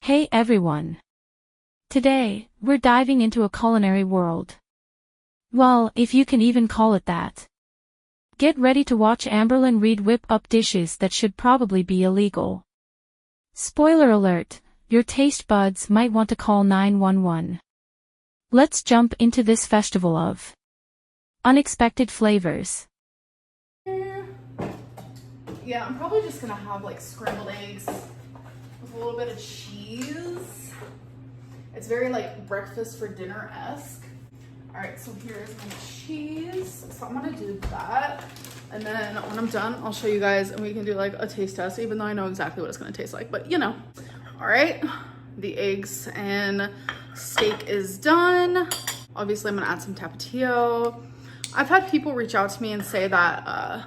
Hey everyone! Today, we're diving into a culinary world. Well, if you can even call it that. Get ready to watch Amberlynn Reid whip up dishes that should probably be illegal. Spoiler alert, your taste buds might want to call 911. Let's jump into this festival of unexpected flavors. Yeah, I'm probably just gonna have like scrambled eggs with a little bit of cheese. It's very like breakfast for dinner-esque. All right, so here's my cheese. So I'm gonna do that. And then when I'm done, I'll show you guys and we can do like a taste test, even though I know exactly what it's gonna taste like, but you know. All right, the eggs and steak is done. Obviously, I'm gonna add some tapatio. I've had people reach out to me and say that, I'm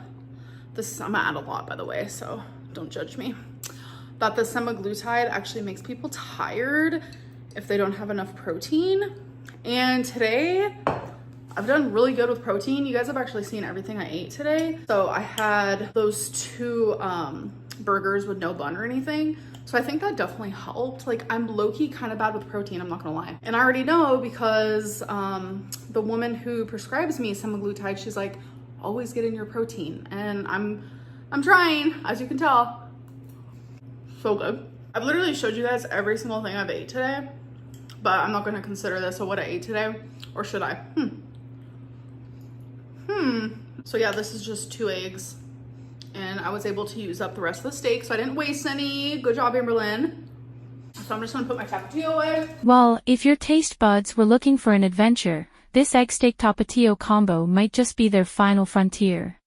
gonna add a lot by the way, so don't judge me, that the semaglutide actually makes people tired if they don't have enough protein. And today, I've done really good with protein. You guys have actually seen everything I ate today. So I had those two burgers with no bun or anything. So I think that definitely helped. Like I'm low-key kind of bad with protein, I'm not gonna lie. And I already know because the woman who prescribes me semaglutide, she's like, always get in your protein. And I'm trying, as you can tell. So good. I've literally showed you guys every single thing I've ate today, but I'm not gonna consider this what I ate today, or should I? So yeah, this is just 2 eggs. And I was able to use up the rest of the steak, so I didn't waste any. Good job, Amberlynn. So I'm just gonna put my tapatio away. Well, if your taste buds were looking for an adventure, this egg steak tapatio combo might just be their final frontier.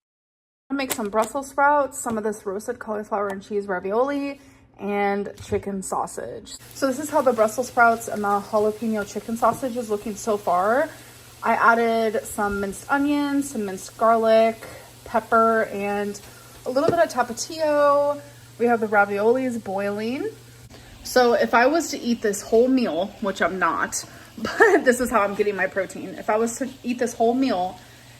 I'm gonna make some Brussels sprouts, some of this roasted cauliflower and cheese ravioli, and chicken sausage. So this is how the Brussels sprouts and the jalapeno chicken sausage is looking so far. I added some minced onions, some minced garlic, pepper, and a little bit of tapatio. We have the raviolis boiling. So if I was to eat this whole meal, which I'm not, but this is how I'm getting my protein. If I was to eat this whole meal,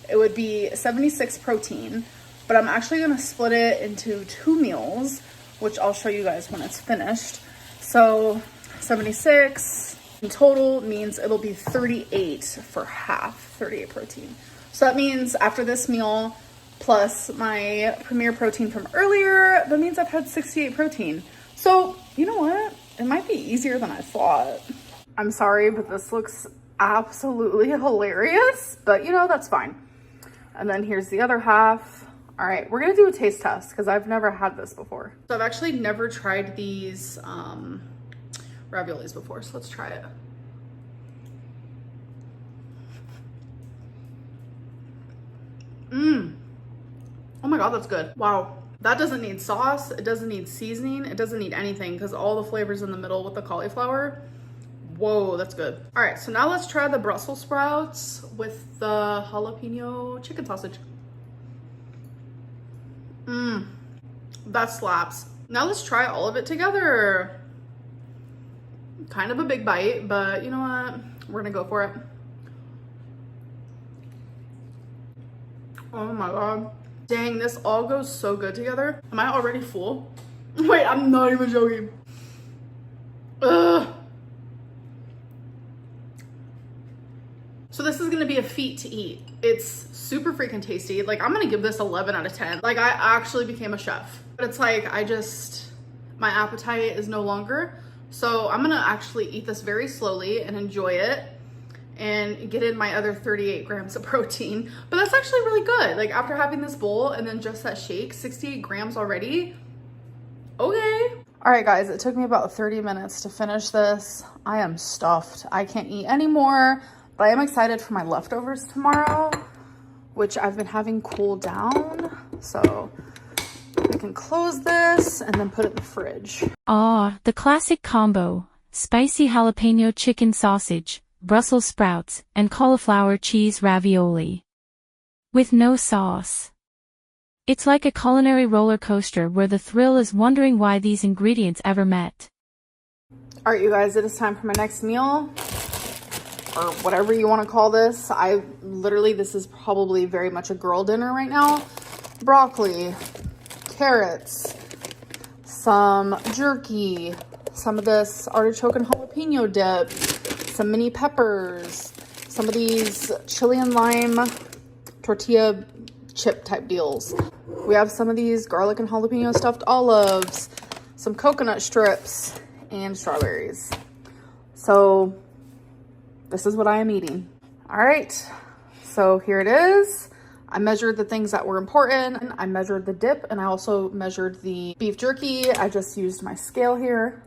it would be 76 protein, but I'm actually gonna split it into 2 meals, which I'll show you guys when it's finished. So 76 in total means it'll be 38 for half, 38 protein. So that means after this meal, plus my Premier protein from earlier, that means I've had 68 protein. So you know what? It might be easier than I thought. I'm sorry, but this looks absolutely hilarious, but you know, that's fine. And then here's the other half. All right, we're gonna do a taste test because I've never had this before. So I've actually never tried these raviolis before, so let's try it. Oh my God, that's good. Wow. That doesn't need sauce. It doesn't need seasoning. It doesn't need anything because all the flavors in the middle with the cauliflower. Whoa, that's good. All right, so now let's try the Brussels sprouts with the jalapeno chicken sausage. That slaps. Now let's try all of it together. Kind of a big bite, but you know what? We're gonna go for it. Oh my God. Dang, this all goes so good together. Am I already full? Wait, I'm not even joking. Ugh. So this is gonna be a feat to eat. It's super freaking tasty. Like I'm gonna give this 11 out of 10. Like I actually became a chef. But it's like, my appetite is no longer. So I'm gonna actually eat this very slowly and enjoy it and get in my other 38 grams of protein. But that's actually really good. Like after having this bowl and then just that shake, 68 grams already. Okay. All right guys, it took me about 30 minutes to finish this. I am stuffed. I can't eat anymore, but I am excited for my leftovers tomorrow, which I've been having cool down. So we can close this and then put it in the fridge. Ah, the classic combo: spicy jalapeno chicken sausage, Brussels sprouts, and cauliflower cheese ravioli. With no sauce. It's like a culinary roller coaster where the thrill is wondering why these ingredients ever met. All right, you guys, it is time for my next meal, or whatever you want to call this. This is probably very much a girl dinner right now. Broccoli, carrots, some jerky, some of this artichoke and jalapeno dip, some mini peppers, some of these chili and lime tortilla chip type deals. We have some of these garlic and jalapeno stuffed olives, some coconut strips, and strawberries. So this is what I am eating. All right, so here it is. I measured the things that were important. I measured the dip, and I also measured the beef jerky. I just used my scale here.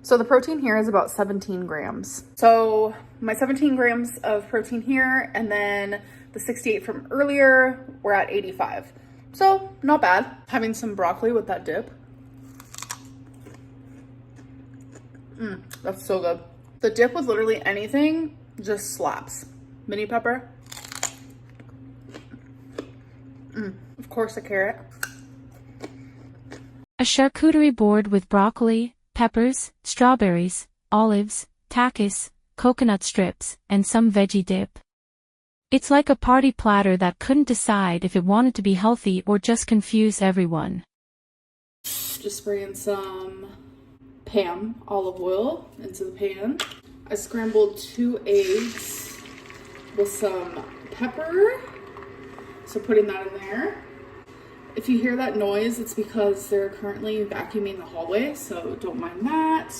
So the protein here is about 17 grams. So my 17 grams of protein here, and then the 68 from earlier, we're at 85. So not bad. Having some broccoli with that dip. That's so good. The dip with literally anything just slaps. Mini pepper. Of course, a carrot. A charcuterie board with broccoli, peppers, strawberries, olives, takis, coconut strips, and some veggie dip. It's like a party platter that couldn't decide if it wanted to be healthy or just confuse everyone. Just spraying some Pam olive oil into the pan. I scrambled 2 eggs with some pepper. So putting that in there. If you hear that noise, it's because they're currently vacuuming the hallway, so don't mind that.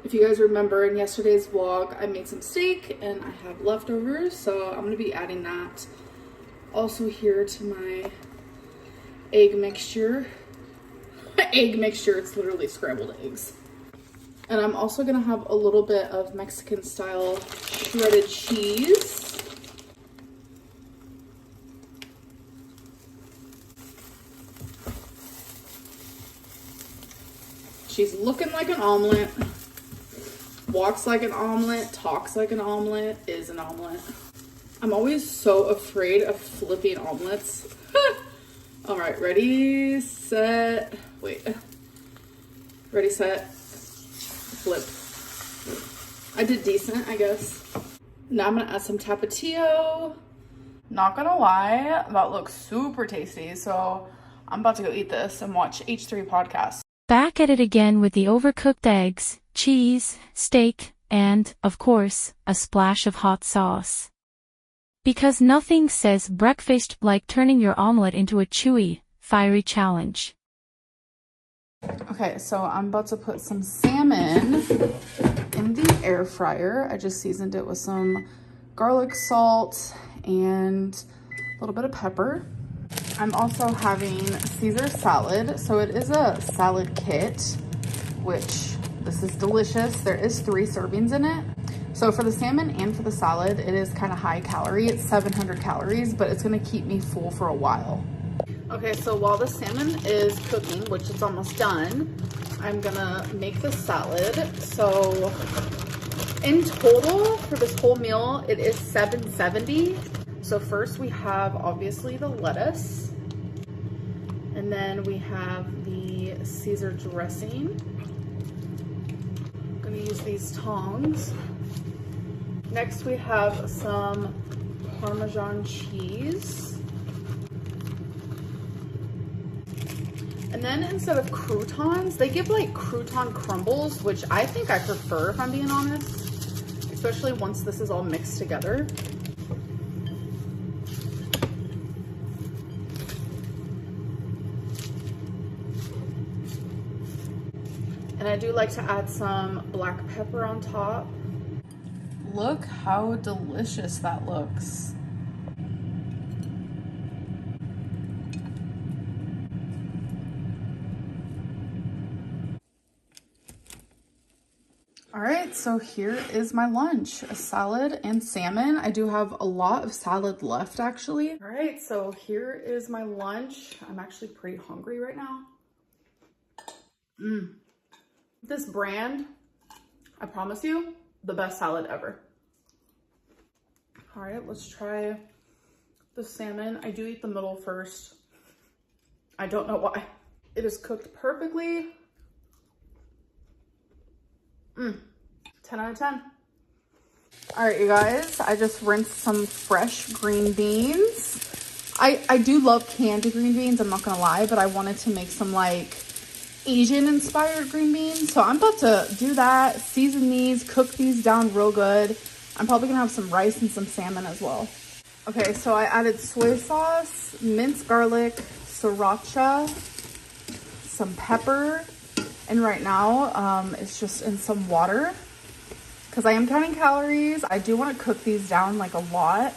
If you guys remember in yesterday's vlog, I made some steak and I have leftovers, so I'm gonna be adding that also here to my egg mixture. Egg mixture, it's literally scrambled eggs. And I'm also gonna have a little bit of Mexican style shredded cheese. She's looking like an omelet, walks like an omelet, talks like an omelet, is an omelet. I'm always so afraid of flipping omelets. All right, ready, set, wait. Ready, set, flip. I did decent, I guess. Now I'm gonna add some tapatio. Not gonna lie, that looks super tasty. So I'm about to go eat this and watch H3 podcast. Back at it again with the overcooked eggs, cheese, steak, and, of course, a splash of hot sauce. Because nothing says breakfast like turning your omelet into a chewy, fiery challenge. Okay, so I'm about to put some salmon in the air fryer. I just seasoned it with some garlic salt and a little bit of pepper. I'm also having Caesar salad. So it is a salad kit, which this is delicious. There is 3 servings in it. So for the salmon and for the salad, it is kind of high calorie. It's 700 calories, but it's gonna keep me full for a while. Okay, so while the salmon is cooking, which is almost done, I'm gonna make the salad. So in total for this whole meal, it is $7.70. So first we have obviously the lettuce, and then we have the Caesar dressing. I'm gonna use these tongs. Next we have some Parmesan cheese. And then instead of croutons, they give like crouton crumbles, which I think I prefer if I'm being honest, especially once this is all mixed together. And I do like to add some black pepper on top. Look how delicious that looks. All right, so here is my lunch, a salad and salmon. I do have a lot of salad left actually. All right, so here is my lunch. I'm actually pretty hungry right now. This brand, I promise you, the best salad ever. All right, let's try the salmon. I do eat the middle first. I don't know why. It is cooked perfectly. 10 out of 10. All right, you guys, I just rinsed some fresh green beans. I do love canned green beans, I'm not gonna lie, but I wanted to make some like Asian inspired green beans. So I'm about to do that, season these, cook these down real good. I'm probably gonna have some rice and some salmon as well. Okay, so I added soy sauce, minced garlic, sriracha, some pepper, and right now it's just in some water because I am counting calories. I do want to cook these down like a lot.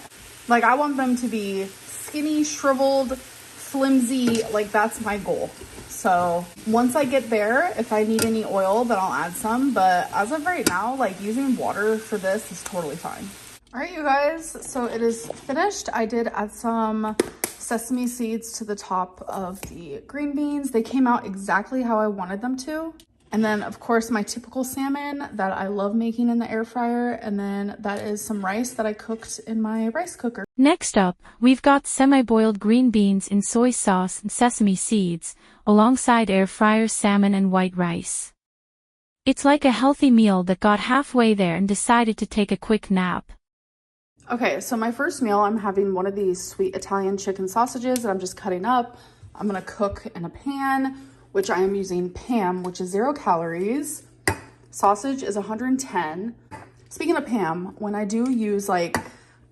Like I want them to be skinny, shriveled, flimsy, like that's my goal. So once I get there, if I need any oil, then I'll add some. But as of right now, like using water for this is totally fine. All right, you guys, so it is finished. I did add some sesame seeds to the top of the green beans. They came out exactly how I wanted them to. And then of course my typical salmon that I love making in the air fryer. And then that is some rice that I cooked in my rice cooker. Next up, we've got semi-boiled green beans in soy sauce and sesame seeds, alongside air fryer salmon and white rice. It's like a healthy meal that got halfway there and decided to take a quick nap. Okay, so my first meal, I'm having one of these sweet Italian chicken sausages that I'm just cutting up. I'm gonna cook in a pan, which I am using Pam, which is 0 calories. Sausage is 110. Speaking of Pam, when I do use like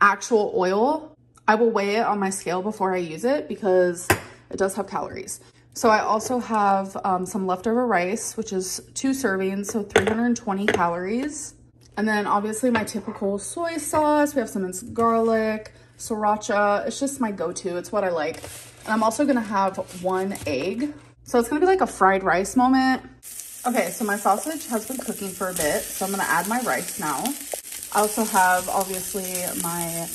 actual oil, I will weigh it on my scale before I use it because it does have calories. So I also have some leftover rice, which is 2 servings, so 320 calories. And then obviously my typical soy sauce. We have some minced garlic, sriracha. It's just my go-to. It's what I like. And I'm also gonna have 1 egg. So it's gonna be like a fried rice moment. Okay, so my sausage has been cooking for a bit, so I'm gonna add my rice now. I also have obviously my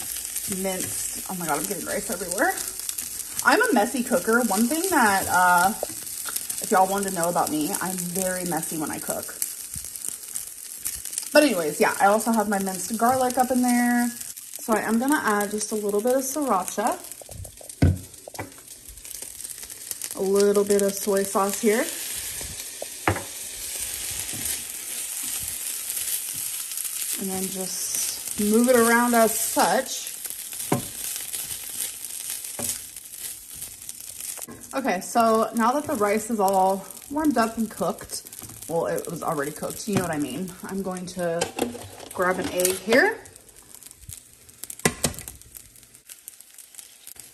minced, oh my God, I'm getting rice everywhere. I'm a messy cooker. One thing that, if y'all wanted to know about me, I'm very messy when I cook. But anyways, yeah, I also have my minced garlic up in there. So I am gonna add just a little bit of sriracha. A little bit of soy sauce here. And then just move it around as such. Okay, so now that the rice is all warmed up and cooked, well, it was already cooked, you know what I mean. I'm going to grab an egg here.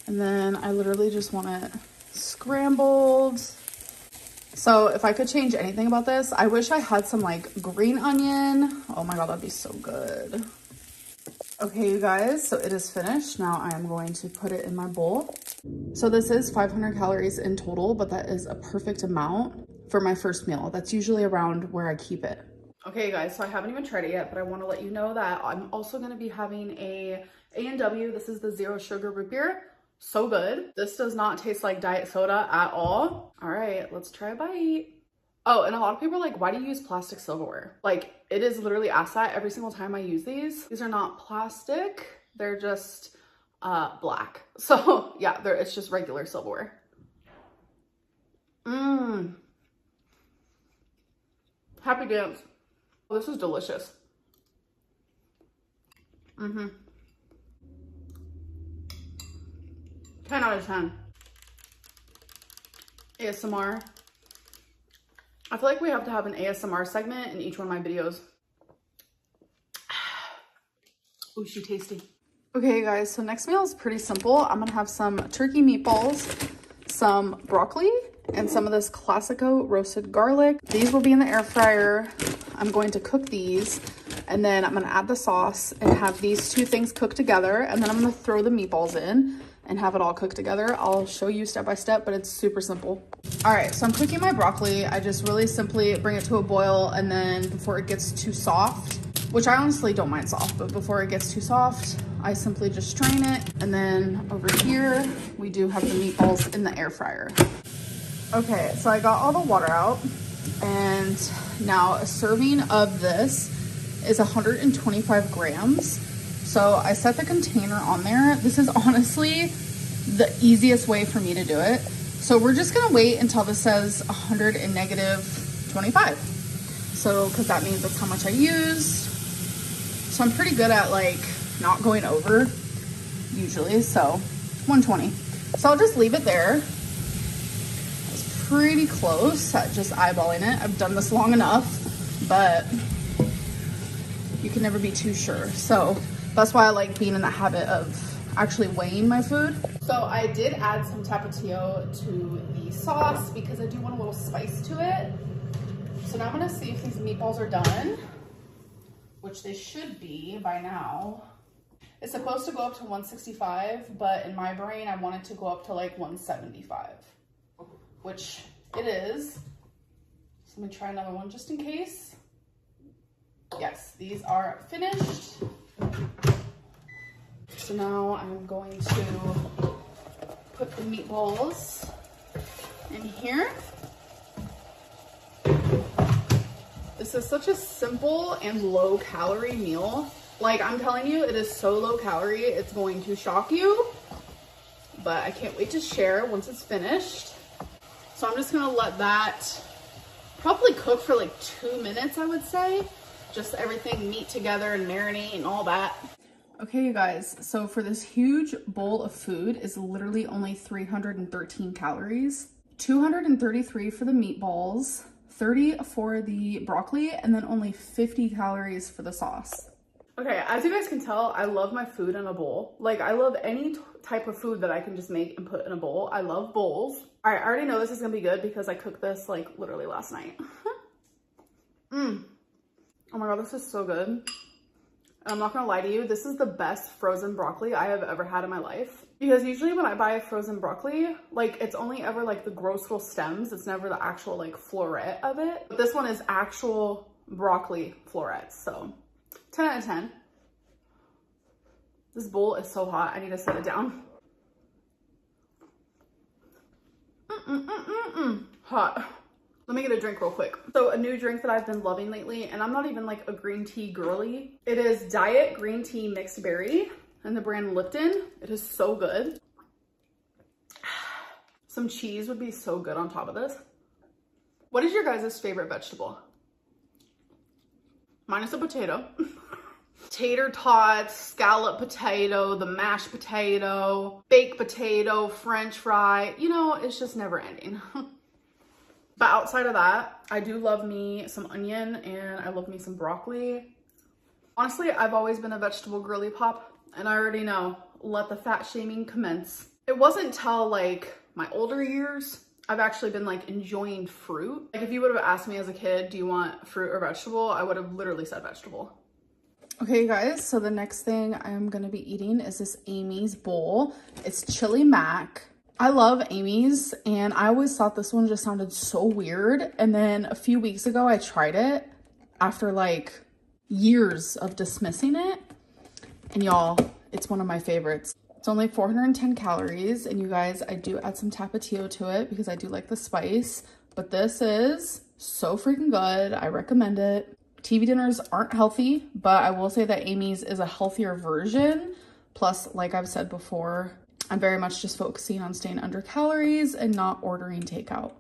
And then I literally just want it scrambled. So if I could change anything about this, I wish I had some like green onion. Oh my God, that'd be so good. Okay, you guys, so it is finished. Now I am going to put it in my bowl. So this is 500 calories in total, but that is a perfect amount for my first meal. That's usually around where I keep it. Okay, you guys, so I haven't even tried it yet, but I want to let you know that I'm also going to be having a A&W. This is the 0 sugar root beer. So good. This does not taste like diet soda at all. All right, let's try a bite. Oh, and a lot of people are like, why do you use plastic silverware? Like, it is literally asked that every single time I use these. These are not plastic. They're just black. So yeah, it's just regular silverware. Happy dance. Oh, this is delicious. 10 out of 10. ASMR. I feel like we have to have an ASMR segment in each one of my videos. Ooh, she tasty. Okay, you guys, so next meal is pretty simple. I'm gonna have some turkey meatballs, some broccoli, and some of this Classico roasted garlic. These will be in the air fryer. I'm going to cook these, and then I'm gonna add the sauce and have these 2 things cooked together, and then I'm gonna throw the meatballs in and have it all cooked together. I'll show you step by step, but it's super simple. All right, so I'm cooking my broccoli. I just really simply bring it to a boil, and then before it gets too soft, which I honestly don't mind soft, but before it gets too soft, I simply just strain it. And then over here, we do have the meatballs in the air fryer. Okay, so I got all the water out, and now a serving of this is 125 grams. So I set the container on there. This is honestly the easiest way for me to do it. So we're just gonna wait until this says 100 and -25. So, cause that means that's how much I used. So I'm pretty good at like not going over usually, so 120. So I'll just leave it there. That's pretty close at just eyeballing it. I've done this long enough, but you can never be too sure. So that's why I like being in the habit of actually weighing my food. So I did add some tapatio to the sauce because I do want a little spice to it. So now I'm gonna see if these meatballs are done, which they should be by now. It's supposed to go up to 165, but in my brain, I want it to go up to like 175, which it is. So let me try another one just in case. Yes, these are finished. So now I'm going to put the meatballs in here. This is such a simple and low calorie meal. Like, I'm telling you, it is so low calorie, it's going to shock you. But I can't wait to share once it's finished. So I'm just gonna let that probably cook for like 2 minutes, I would say. Just everything meet together and marinate and all that. Okay, you guys, so for this huge bowl of food is literally only 313 calories. 233 for the meatballs, 30 for the broccoli, and then only 50 calories for the sauce. Okay, as you guys can tell, I love my food in a bowl. Like, I love any type of food that I can just make and put in a bowl. I love bowls. All right, I already know this is gonna be good because I cooked this like literally last night. Oh my God, this is so good. I'm not gonna lie to you, this is the best frozen broccoli I have ever had in my life. Because usually when I buy frozen broccoli, like it's only ever like the gross little stems. It's never the actual like floret of it. But this one is actual broccoli florets. So 10 out of 10. This bowl is so hot, I need to set it down. Hot. Let me get a drink real quick. So a new drink that I've been loving lately, and I'm not even like a green tea girly. It is Diet Green Tea Mixed Berry and the brand Lipton. It is so good. Some cheese would be so good on top of this. What is your guys' favorite vegetable? Mine is a potato. Tater tots, scallop potato, the mashed potato, baked potato, French fry. You know, it's just never ending. But outside of that, I do love me some onion and I love me some broccoli. Honestly, I've always been a vegetable girly pop, and I already know, let the fat shaming commence. It wasn't till like my older years, I've actually been like enjoying fruit. Like if you would have asked me as a kid, do you want fruit or vegetable? I would have literally said vegetable. Okay guys, so the next thing I'm gonna be eating is this Amy's bowl. It's chili mac. I love Amy's, and I always thought this one just sounded so weird. And then a few weeks ago, I tried it after like years of dismissing it. And y'all, it's one of my favorites. It's only 410 calories. And you guys, I do add some tapatio to it because I do like the spice. But this is so freaking good. I recommend it. TV dinners aren't healthy, but I will say that Amy's is a healthier version. Plus, like I've said before, I'm very much just focusing on staying under calories and not ordering takeout.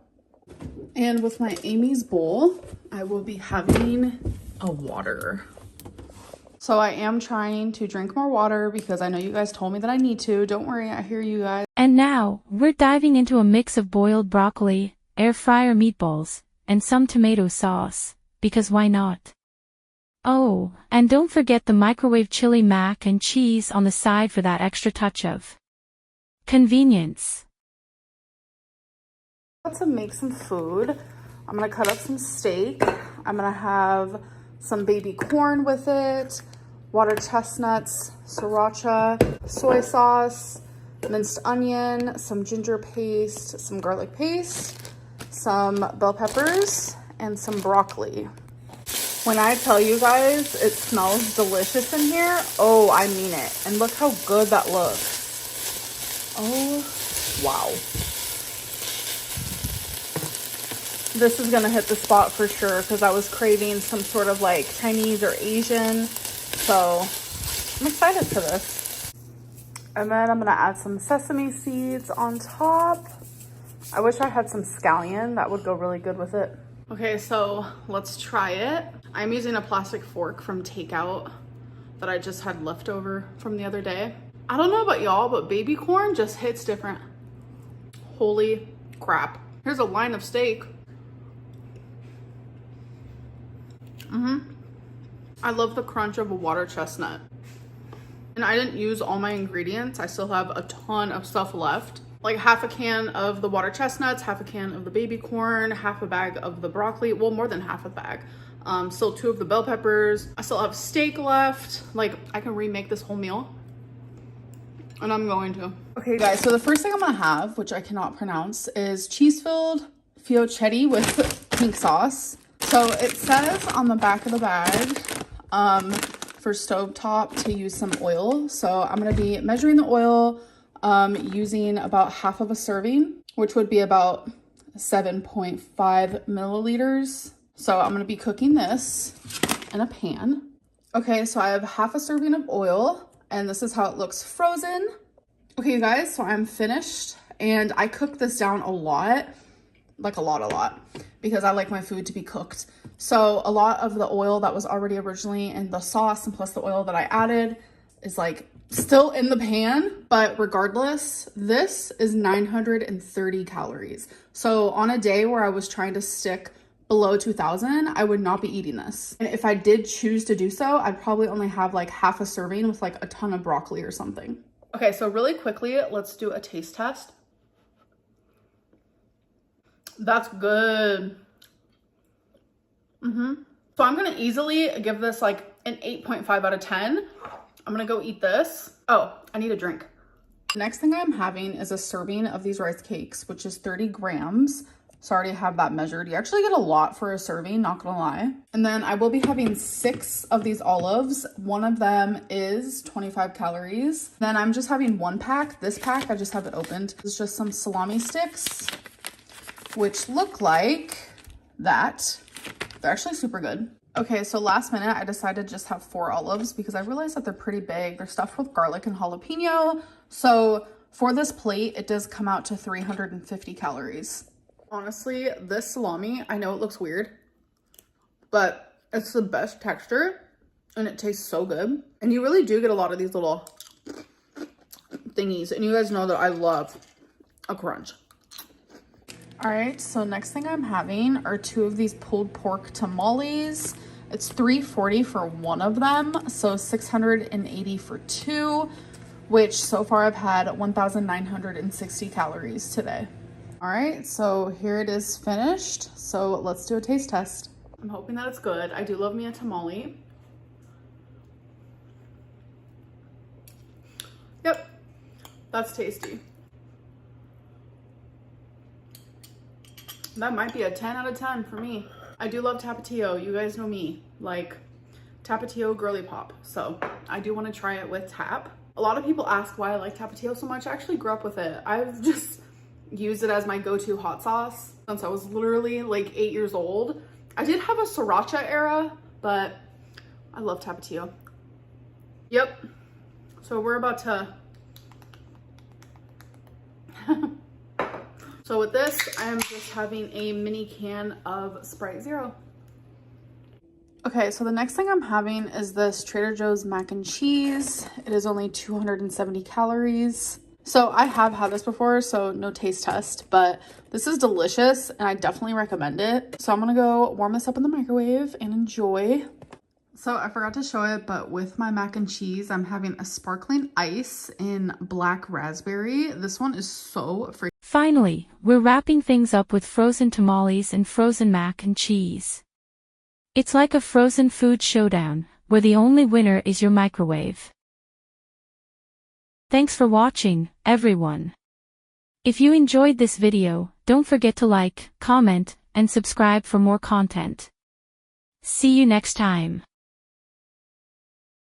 And with my Amy's bowl, I will be having a water. So I am trying to drink more water because I know you guys told me that I need to. Don't worry, I hear you guys. And now, we're diving into a mix of boiled broccoli, air fryer meatballs, and some tomato sauce. Because why not? Oh, and don't forget the microwave chili mac and cheese on the side for that extra touch of convenience. To make some food, I'm gonna cut up some steak. I'm gonna have some baby corn with it, water chestnuts, sriracha, soy sauce, minced onion, some ginger paste, some garlic paste, some bell peppers, and some broccoli. When I tell you guys it smells delicious in here, oh, I mean it. And look how good that looks. Oh, wow. This is gonna hit the spot for sure because I was craving some sort of like Chinese or Asian. So I'm excited for this. And then I'm gonna add some sesame seeds on top. I wish I had some scallion. That would go really good with it. Okay, so let's try it. I'm using a plastic fork from takeout that I just had leftover from the other day. I don't know about y'all, but baby corn just hits different. Holy crap. Here's a line of steak. I love the crunch of a water chestnut. And I didn't use all my ingredients. I still have a ton of stuff left. Like half a can of the water chestnuts, half a can of the baby corn, half a bag of the broccoli. Well, more than half a bag. Still 2 of the bell peppers. I still have steak left. Like, I can remake this whole meal. And I'm going to. Okay, guys, so the first thing I'm gonna have, which I cannot pronounce, is cheese-filled fiocchetti with pink sauce. So it says on the back of the bag, for stovetop to use some oil. So I'm gonna be measuring the oil, using about half of a serving, which would be about 7.5 milliliters. So I'm gonna be cooking this in a pan. Okay, so I have half a serving of oil, and this is how it looks frozen. Okay, you guys, so I'm finished, and I cooked this down a lot, like a lot, because I like my food to be cooked. So a lot of the oil that was already originally in the sauce, and plus the oil that I added, is like still in the pan. But regardless, this is 930 calories. So on a day where I was trying to stick below 2000, I would not be eating this. And if I did choose to do so, I'd probably only have like half a serving with like a ton of broccoli or something. Okay, so really quickly, let's do a taste test. That's good. So I'm gonna easily give this like an 8.5 out of 10. I'm gonna go eat this. Oh, I need a drink. Next thing I'm having is a serving of these rice cakes, which is 30 grams. So I already have that measured. You actually get a lot for a serving, not gonna lie. And then I will be having 6 of these olives. One of them is 25 calories. Then I'm just having 1 pack. This pack, I just have it opened. It's just some salami sticks, which look like that. They're actually super good. Okay, so last minute, I decided to just have 4 olives because I realized that they're pretty big. They're stuffed with garlic and jalapeno. So for this plate, it does come out to 350 calories. Honestly, this salami, I know it looks weird, but it's the best texture and it tastes so good. And you really do get a lot of these little thingies. And you guys know that I love a crunch. All right, so next thing I'm having are 2 of these pulled pork tamales. It's $3.40 for one of them, so $680 for 2, which so far I've had 1,960 calories today. All right, so here it is finished. So let's do a taste test. I'm hoping that it's good. I do love me a tamale. Yep, that's tasty. That might be a 10 out of 10 for me. I do love Tapatio. You guys know me, like Tapatio girly pop. So I do want to try it with Tap. A lot of people ask why I like Tapatio so much. I actually grew up with it. I've just used it as my go-to hot sauce since I was literally like 8 years old. I did have a sriracha era, but I love Tapatio. Yep. So we're about to So with this, I am just having a mini can of Sprite Zero. Okay, so the next thing I'm having is this Trader Joe's mac and cheese. It is only 270 calories. So I have had this before, so no taste test, but this is delicious and I definitely recommend it. So I'm gonna go warm this up in the microwave and enjoy. So I forgot to show it, but with my mac and cheese, I'm having a sparkling ice in black raspberry. This one is so freaking. Finally, we're wrapping things up with frozen tamales and frozen mac and cheese. It's like a frozen food showdown, where the only winner is your microwave. Thanks for watching, everyone. If you enjoyed this video, don't forget to like, comment, and subscribe for more content. See you next time.